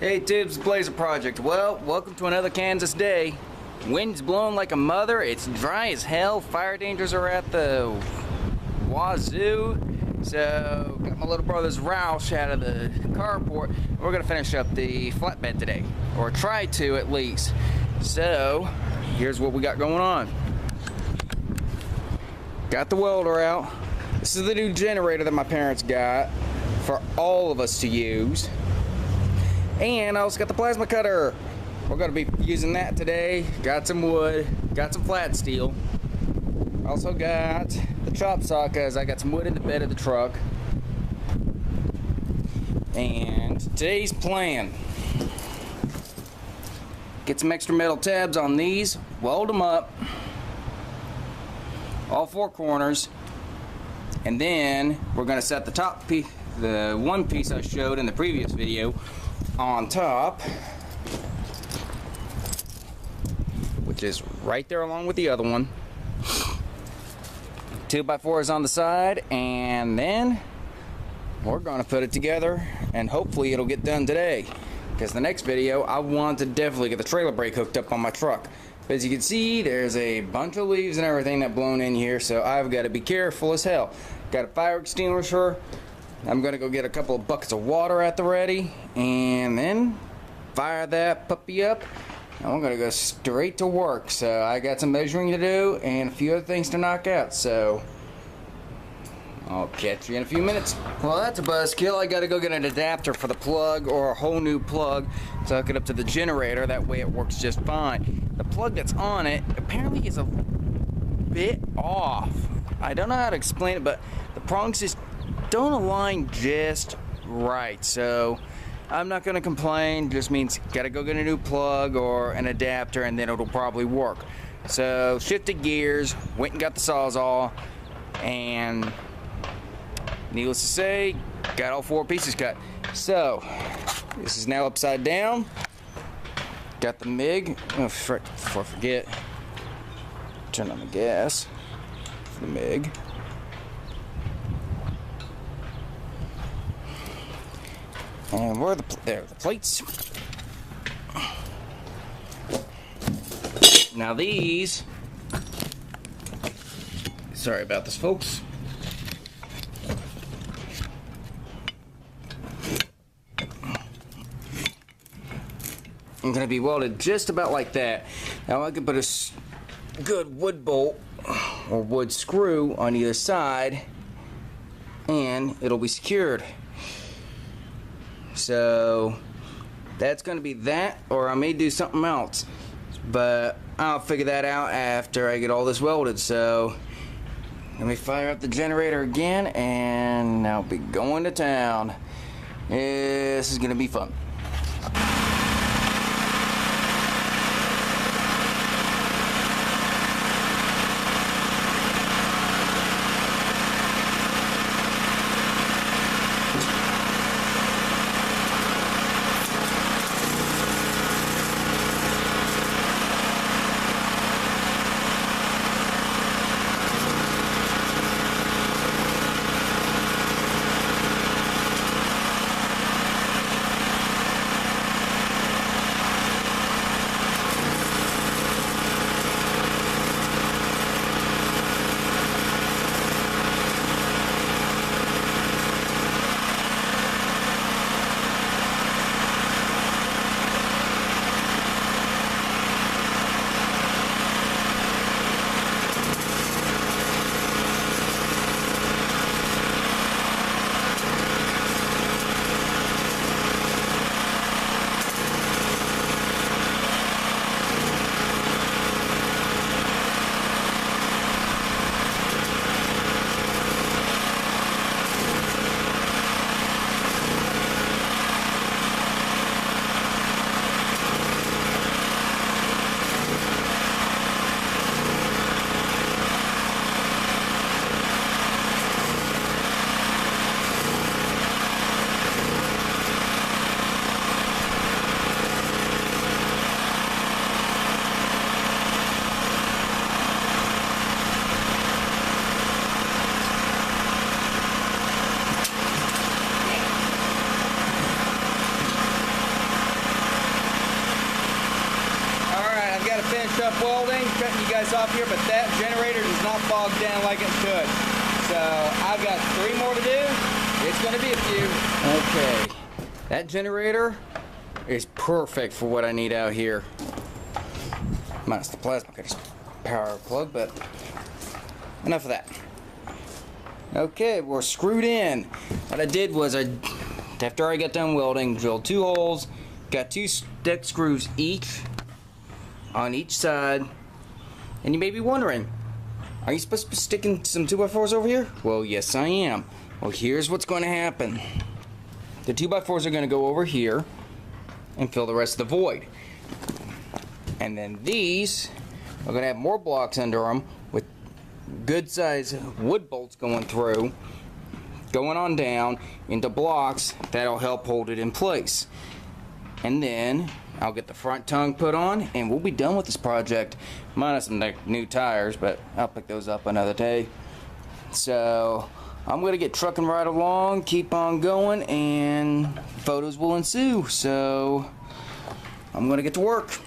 Hey Tibbs, Blazer Project. Well, welcome to another Kansas day. Wind's blowing like a mother, it's dry as hell, fire dangers are at the wazoo. So, got my little brother's Roush out of the carport. We're gonna finish up the flatbed today, or try to at least. So, here's what we got going on. Got the welder out. This is the new generator that my parents got for all of us to use. And I also got the plasma cutter. We're gonna be using that today. Got some wood, got some flat steel. Also got the chop saw because I got some wood in the bed of the truck. And today's plan: get some extra metal tabs on these, weld them up, all four corners, and then we're gonna set the top piece, the one piece I showed in the previous video, on top, which is right there along with the other one. 2x4 is on the side, and then we're gonna put it together and hopefully it'll get done today, because the next video I want to definitely get the trailer brake hooked up on my truck. But as you can see, there's a bunch of leaves and everything that blown in here, so I've got to be careful as hell. Got a fire extinguisher. I'm gonna go get a couple of buckets of water at the ready and then fire that puppy up, and we're gonna go straight to work. So I got some measuring to do and a few other things to knock out, so I'll catch you in a few minutes. Well, that's a buzzkill. I gotta go get an adapter for the plug, or a whole new plug, to hook it up to the generator. That way it works just fine. The plug that's on it apparently is a bit off. I don't know how to explain it, but the prongs just don't align just right. So I'm not gonna complain. Just means gotta go get a new plug or an adapter, and then it'll probably work. So shifted gears, went and got the Sawzall, and needless to say, got all four pieces cut. So this is now upside down. Got the MIG. Oh, frick, before I forget, turn on the gas for the MIG. And where are there are the plates. Now these, sorry about this, folks. I'm gonna be welded just about like that. Now I can put a good wood bolt or wood screw on either side, and it'll be secured. So that's gonna be that, or I may do something else, but I'll figure that out after I get all this welded. So let me fire up the generator again, and I'll be going to town. This is gonna be fun. tough welding, cutting you guys off here, but that generator does not bog down like it could. So I've got 3 more to do. It's going to be a few. Okay, that generator is perfect for what I need out here. Minus the plasma cutter's power plug, but enough of that. Okay, we're screwed in. What I did was, after I got done welding, drilled 2 holes, got 2 stick screws each on each side. And you may be wondering, are you supposed to be sticking some 2x4s over here? Well, yes I am. Well, here's what's going to happen. The 2x4s are going to go over here and fill the rest of the void. And then these are going to have more blocks under them with good size wood bolts going through, going on down into blocks that'll help hold it in place. And then I'll get the front tongue put on and we'll be done with this project, minus some new tires, but I'll pick those up another day. So I'm gonna get trucking right along, keep on going, and photos will ensue. So I'm gonna get to work.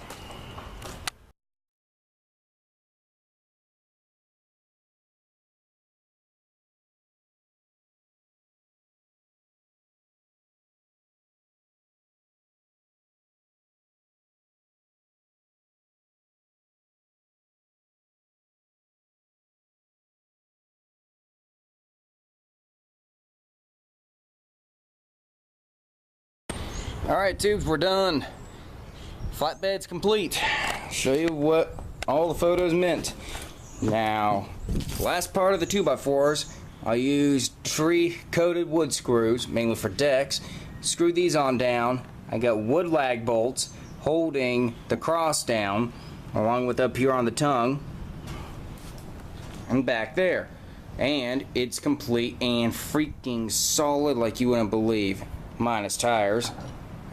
Alright tubes, we're done. Flatbed's complete. Show you what all the photos meant. Now, the last part of the 2x4s, I used tree coated wood screws, mainly for decks. Screwed these on down. I got wood lag bolts holding the cross down, along with up here on the tongue and back there. And it's complete and freaking solid like you wouldn't believe, minus tires.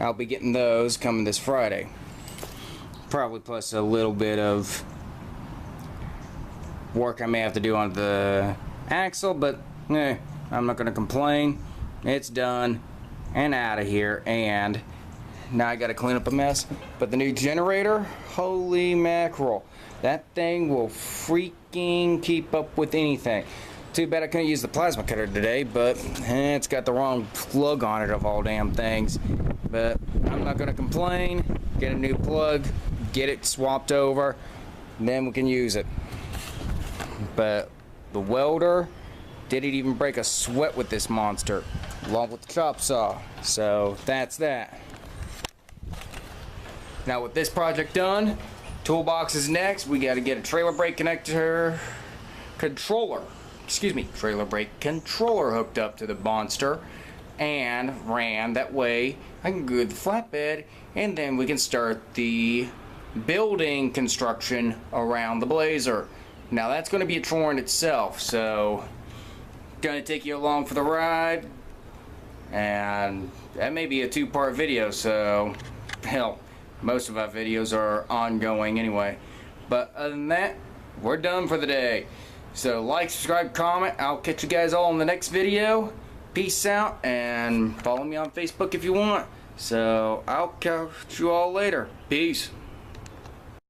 I'll be getting those coming this Friday. Probably plus a little bit of work I may have to do on the axle, but I'm not gonna complain. It's done and out of here, and now I gotta clean up a mess. But the new generator, holy mackerel, that thing will freaking keep up with anything. Too bad I couldn't use the plasma cutter today, but it's got the wrong plug on it of all damn things. But I'm not gonna complain. Get a new plug, get it swapped over, and then we can use it. But the welder didn't even break a sweat with this monster, along with the chop saw. So that's that. Now with this project done, toolbox is next. We got to get a trailer brake trailer brake controller hooked up to the monster and ran. That way I can go to the flatbed, and then we can start the building construction around the Blazer. Now that's going to be a chore in itself, so gonna take you along for the ride, and that may be a 2-part video. So hell, most of our videos are ongoing anyway. But other than that, we're done for the day. So like, subscribe, comment. I'll catch you guys all in the next video. Peace out, and follow me on Facebook if you want. So I'll catch you all later. Peace.